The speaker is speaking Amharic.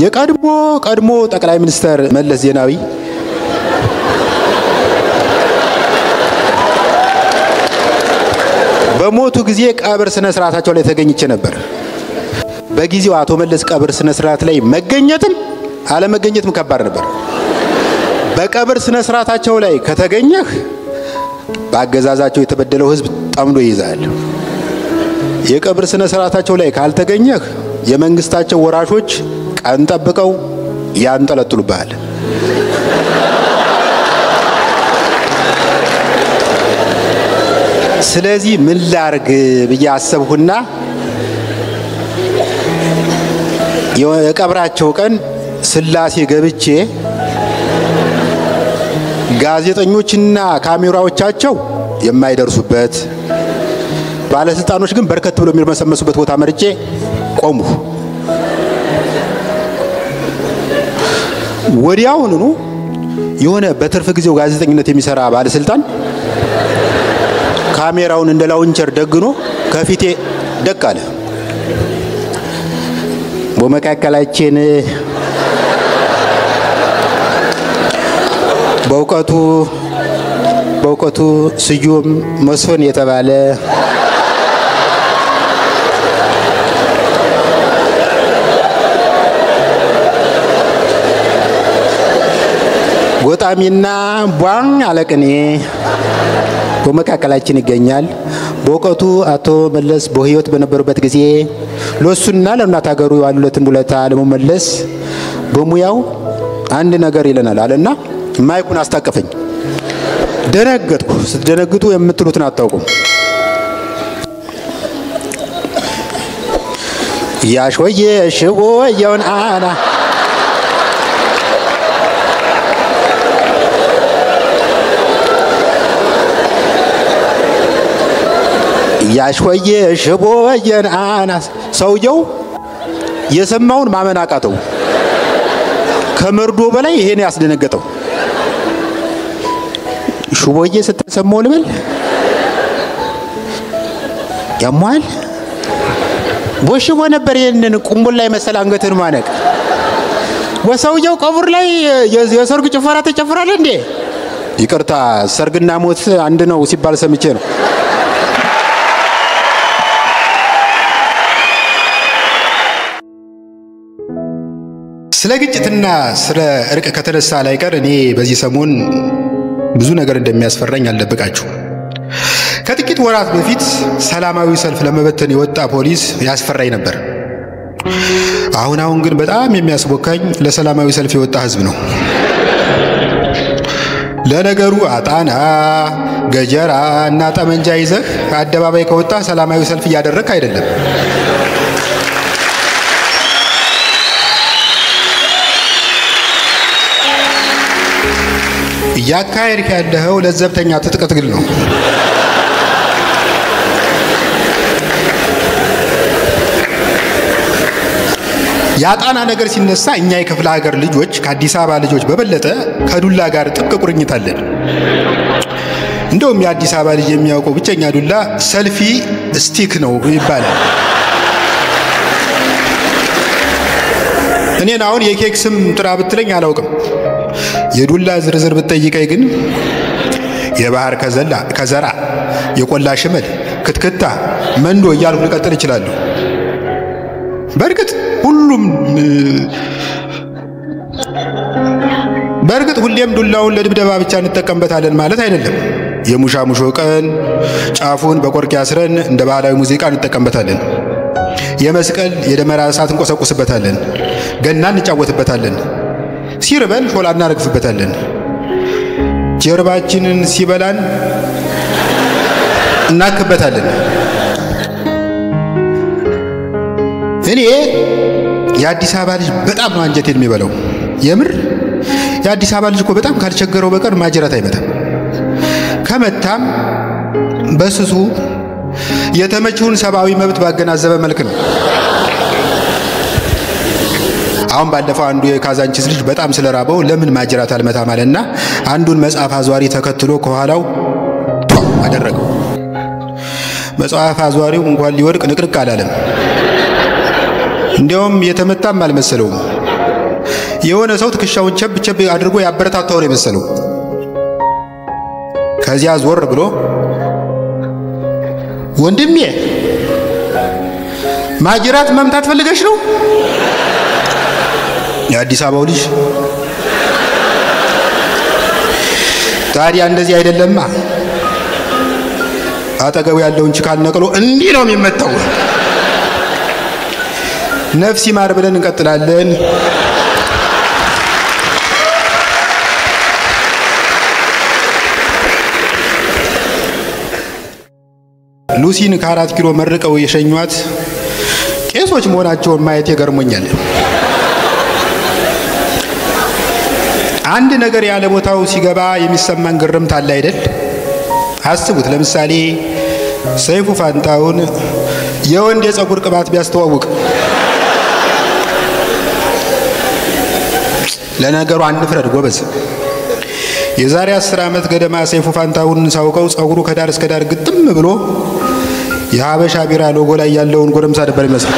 የቀድሞ ጠቅላይ ሚኒስትር መለስ ዜናዊ በሞቱ ጊዜ ቀብር ስነ ስርዓታቸው ላይ ተገኝቼ ነበር። በጊዜው አቶ መለስ ቀብር ስነ ስርዓት ላይ መገኘትም አለመገኘትም ከባድ ነበር። በቀብር ስነ ስርዓታቸው ላይ ከተገኘህ ባገዛዛቸው የተበደለው ህዝብ ጠምዶ ይይዛል። የቀብር ስነ ስርዓታቸው ላይ ካልተገኘህ የመንግስታቸው ወራሾች ቀን ጠብቀው ያንጠለጥሉብሃል። ስለዚህ ምን ላርግ ብዬ አሰብኩና የቀብራቸው ቀን ስላሴ ገብቼ ጋዜጠኞችና ካሜራዎቻቸው የማይደርሱበት ባለስልጣኖች ግን በርከት ብለው የሚመሰመሱበት ቦታ መርጬ ቆምኩ። ወዲያውኑ የሆነ በትርፍ ጊዜው ጋዜጠኝነት የሚሰራ ባለስልጣን ካሜራውን እንደ ላውንቸር ደግኖ ከፊቴ ደቅ አለ። በመካከላችን በእውቀቱ ስዩም መስፍን የተባለ ጎጣሚና ቧን አለቅኔ በመካከላችን ይገኛል። በእውቀቱ አቶ መለስ በህይወት በነበሩበት ጊዜ ለሱና ለእናት ሀገሩ ያሉለትን ውለታ ለመመለስ በሙያው አንድ ነገር ይለናል አለና ማይኩን አስታቀፈኝ። ደነገጥኩ። ስትደነግጡ የምትሉትን አታውቁም። ያሽወየ ሽወየውን አና ያሽወየ ሽወየን አና ሰውየው የሰማውን ማመን አቃተው። ከመርዶ በላይ ይሄን ያስደነገጠው ሽወየ ስትሰማው ልበል ያሟል ወሽቦ ነበር። ይሄንን ቁምቡል ላይ መሰል አንገትን ማነቅ ወሰውየው ቀብር ላይ የሰርግ ጭፈራ ተጨፈራለ እንዴ? ይቅርታ ሰርግና ሞት አንድ ነው ሲባል ሰምቼ ነው። ስለ ግጭትና ስለ እርቅ ከተነሳ ላይ ቀር እኔ በዚህ ሰሞን ብዙ ነገር እንደሚያስፈራኝ አልደብቃችሁ። ከጥቂት ወራት በፊት ሰላማዊ ሰልፍ ለመበተን የወጣ ፖሊስ ያስፈራኝ ነበር። አሁን ግን በጣም የሚያስቦካኝ ለሰላማዊ ሰልፍ የወጣ ህዝብ ነው። ለነገሩ አጣና ገጀራ እና ጠመንጃ ይዘህ አደባባይ ከወጣ ሰላማዊ ሰልፍ እያደረክ አይደለም። ያካሄድክ ያለው ለዘብተኛ ትጥቅ ትግል ነው። ያጣና ነገር ሲነሳ እኛ የክፍለ ሀገር ልጆች ከአዲስ አበባ ልጆች በበለጠ ከዱላ ጋር ጥብቅ ቁርኝት አለን። እንደውም የአዲስ አበባ ልጅ የሚያውቀው ብቸኛ ዱላ ሰልፊ ስቲክ ነው ይባላል። እኔን አሁን የኬክ ስም ጥራ ብትለኝ አላውቅም። የዱላ ዝርዝር ብትጠይቀኝ ግን የባህር ከዘራ የቆላ ሽመል ክትክታ መንዶ እያልኩ ልቀጥል እችላለሁ። በርግጥ ሁሌም ዱላውን ለድብደባ ብቻ እንጠቀምበታለን ማለት አይደለም። የሙሻሙሾ ቀን ጫፉን በቆርቅ ያስረን እንደ ባህላዊ ሙዚቃ እንጠቀምበታለን። የመስቀል የደመራ እሳት እንቆሰቁስበታለን። ገና እንጫወትበታለን። ሲርበን ሾላ እናረግፍበታለን። ጀርባችንን ሲበላን እናክበታለን። እኔ የአዲስ አበባ ልጅ በጣም ነው አንጀቴን የሚበላው። የምር የአዲስ አበባ ልጅ እኮ በጣም ካልቸገረው በቀር ማጀራት አይመታም። ከመታም በስሱ የተመቹን ሰብአዊ መብት ባገናዘበ መልክ ነው። አሁን ባለፈው አንዱ የካዛንቺስ ልጅ በጣም ስለራበው ለምን ማጀራት አልመታም አለና አንዱን መጽሐፍ አዟሪ ተከትሎ ከኋላው አደረገው። መጽሐፍ አዟሪው እንኳን ሊወድቅ ንቅንቅ አላለም። እንደውም የተመታም አልመሰለውም። የሆነ ሰው ትከሻውን ቸብ አድርጎ ያበረታታው ነው የመሰለው። ከዚያ ዞር ብሎ ወንድሜ ማጅራት መምታት ፈልገሽ ነው? የአዲስ አበባው ልጅ ታዲያ እንደዚህ አይደለማ፣ አጠገቡ ያለውን ችካል ነቅሎ እንዲህ ነው የሚመታው። ነፍስ ይማር ብለን እንቀጥላለን። ሉሲን ከ4 ኪሎ መርቀው የሸኟት ቄሶች መሆናቸውን ማየት ይገርሞኛል። አንድ ነገር ያለ ቦታው ሲገባ የሚሰማን ግርምት አለ አይደል? አስቡት። ለምሳሌ ሰይፉ ፋንታውን የወንድ የፀጉር ቅባት ቢያስተዋውቅ፣ ለነገሩ አንፍረድ ጎበዝ። የዛሬ 10 ዓመት ገደማ ሰይፉ ፋንታውን ሳውቀው ፀጉሩ ከዳር እስከ ዳር ግጥም ብሎ የሀበሻ ቢራ ሎጎ ላይ ያለውን ጎረምሳ ነበር ይመስል።